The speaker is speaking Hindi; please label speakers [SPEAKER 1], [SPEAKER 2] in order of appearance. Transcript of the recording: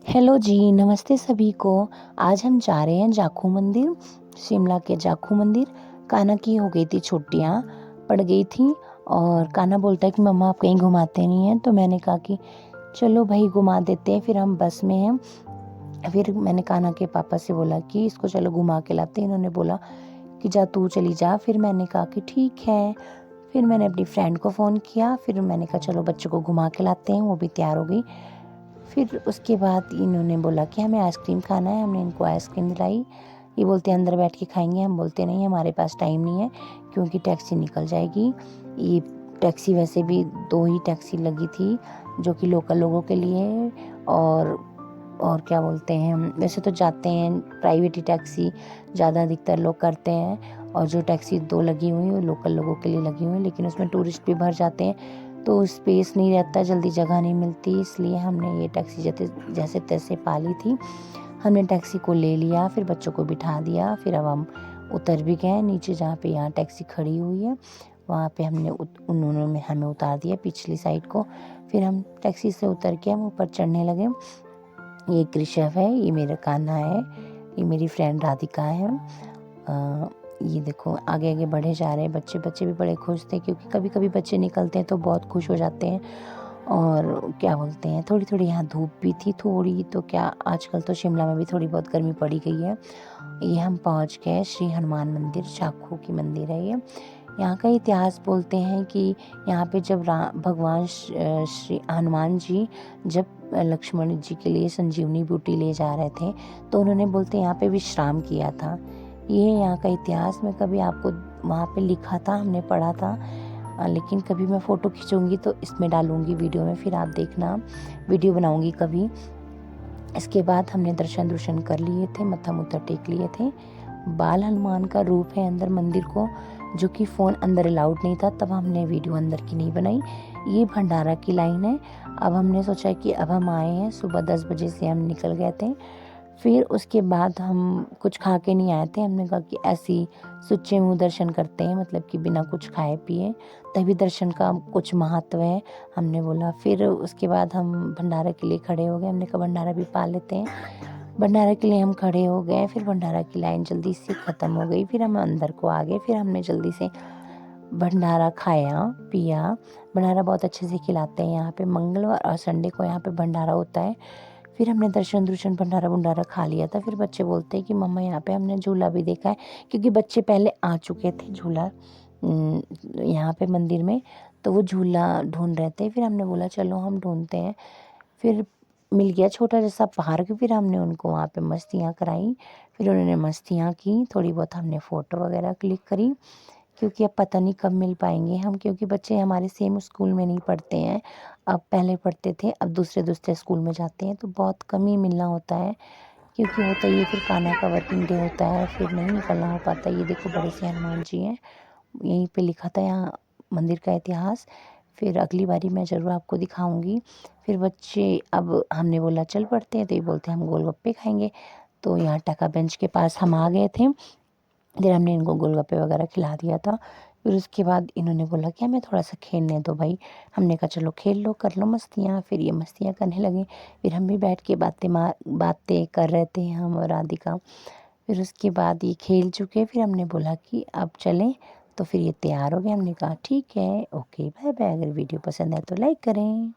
[SPEAKER 1] हेलो जी, नमस्ते सभी को। आज हम जा रहे हैं जाखू मंदिर, शिमला के जाखू मंदिर। कान्हा की हो गई थी छुट्टियाँ, पड़ गई थी और कान्हा बोलता है कि मम्मा आप कहीं घुमाते नहीं हैं। तो मैंने कहा कि चलो भाई घुमा देते हैं। फिर हम बस में हैं। फिर मैंने कान्हा के पापा से बोला कि इसको चलो घुमा के लाते हैं। इन्होंने बोला कि जा तू चली जा। फिर मैंने कहा कि ठीक है। फिर मैंने अपनी फ्रेंड को फ़ोन किया। फिर मैंने कहा चलो बच्चों को घुमा के लाते हैं। वो भी तैयार हो गई। फिर उसके बाद इन्होंने बोला कि हमें आइसक्रीम खाना है। हमने इनको आइसक्रीम दिलाई। ये बोलते हैं अंदर बैठ के खाएंगे। हम बोलते नहीं, हमारे पास टाइम नहीं है क्योंकि टैक्सी निकल जाएगी। ये टैक्सी वैसे भी 2 ही टैक्सी लगी थी जो कि लोकल लोगों के लिए है। और क्या बोलते हैं, वैसे तो जाते हैं प्राइवेट ही टैक्सी ज़्यादा अधिकतर लोग करते हैं। और जो टैक्सी 2 लगी हुई हैं वो लोकल लोगों के लिए लगी हुई हैं, लेकिन उसमें टूरिस्ट भी भर जाते हैं तो स्पेस नहीं रहता, जल्दी जगह नहीं मिलती। इसलिए हमने ये टैक्सी जैसे तैसे पाली थी। हमने टैक्सी को ले लिया, फिर बच्चों को बिठा दिया। फिर अब हम उतर भी गए नीचे, जहाँ पे यहाँ टैक्सी खड़ी हुई है वहाँ पे उन्होंने हमें उतार दिया पिछली साइड को। फिर हम टैक्सी से उतर के हम ऊपर चढ़ने लगे। ये कृषव है, ये मेरा कान्हा है, ये मेरी फ्रेंड राधिका है। ये देखो आगे आगे बढ़े जा रहे हैं बच्चे। बच्चे भी बड़े खुश थे क्योंकि कभी कभी बच्चे निकलते हैं तो बहुत खुश हो जाते हैं। और क्या बोलते हैं, थोड़ी थोड़ी यहाँ धूप भी थी थोड़ी, तो क्या आजकल तो शिमला में भी थोड़ी बहुत गर्मी पड़ी गई है। ये हम पहुँच गए श्री हनुमान मंदिर, जाखू की मंदिर है ये। यहाँ का इतिहास बोलते हैं कि यहाँ पे जब भगवान श्री हनुमान जी जब लक्ष्मण जी के लिए संजीवनी बूटी ले जा रहे थे तो उन्होंने बोलते हैं यहाँ पे विश्राम किया था। ये यहाँ का इतिहास। मैं कभी आपको वहाँ पे लिखा था, हमने पढ़ा था, लेकिन कभी मैं फ़ोटो खींचूंगी तो इसमें डालूंगी वीडियो में, फिर आप देखना, वीडियो बनाऊंगी कभी। इसके बाद हमने दर्शन कर लिए थे, मत्था मुत्था टेक लिए थे। बाल हनुमान का रूप है अंदर मंदिर को, जो कि फ़ोन अंदर अलाउड नहीं था, तब हमने वीडियो अंदर की नहीं बनाई। ये भंडारा की लाइन है। अब हमने सोचा कि अब हम आए हैं, सुबह 10 बजे से हम निकल गए थे। फिर उसके बाद हम कुछ खा के नहीं आए थे। हमने कहा कि ऐसे ही सुच्चे मुँह दर्शन करते हैं, मतलब कि बिना कुछ खाए पिए, तभी दर्शन का कुछ महत्व है। हमने बोला। फिर उसके बाद हम भंडारा के लिए खड़े हो गए। हमने कहा भंडारा भी पा लेते हैं। भंडारा के लिए हम खड़े हो गए। फिर भंडारा की लाइन जल्दी से ख़त्म हो गई। फिर हम अंदर को आ गए। फिर हमने जल्दी से भंडारा खाया पिया। भंडारा बहुत अच्छे से खिलाते हैं यहाँ पे। मंगलवार और संडे को यहाँ पे भंडारा होता है। फिर हमने दर्शन भंडारा खा लिया था। फिर बच्चे बोलते हैं कि मम्मा यहाँ पे हमने झूला भी देखा है, क्योंकि बच्चे पहले आ चुके थे झूला यहाँ पे मंदिर में, तो वो झूला ढूंढ रहे थे। फिर हमने बोला चलो हम ढूंढते हैं। फिर मिल गया छोटा जैसा पार्क। फिर हमने उनको वहाँ पे मस्तियाँ कराई। फिर उन्होंने मस्तियाँ की, थोड़ी बहुत हमने फ़ोटो वगैरह क्लिक करी, क्योंकि अब पता नहीं कब मिल पाएंगे हम, क्योंकि बच्चे हमारे सेम स्कूल में नहीं पढ़ते हैं। अब पहले पढ़ते थे, अब दूसरे दूसरे स्कूल में जाते हैं, तो बहुत कम ही मिलना होता है। क्योंकि होता ये फिर कान्हा का वर्किंग डे होता है, फिर नहीं निकलना हो पाता। ये देखो बड़े से हनुमान जी हैं, यहीं पे लिखा था यहाँ मंदिर का इतिहास। फिर अगली बारी मैं ज़रूर आपको दिखाऊंगी। फिर बच्चे, अब हमने बोला चल पड़ते हैं, तो ये बोलते हैं हम गोलगप्पे खाएंगे। तो यहाँ टका बेंच के पास हम आ गए थे। फिर हमने इनको गोलगप्पे वगैरह खिला दिया था। फिर उसके बाद इन्होंने बोला कि हमें थोड़ा सा खेलने दो भाई। हमने कहा चलो खेल लो, कर लो मस्तियाँ। फिर ये मस्तियाँ करने लगे। फिर हम भी बैठ के बातें कर रहे थे, हम और राधिका। फिर उसके बाद ये खेल चुके। फिर हमने बोला कि अब चलें, तो फिर ये तैयार हो गए। हमने कहा ठीक है, ओके, बाय बाय। अगर वीडियो पसंद है तो लाइक करें।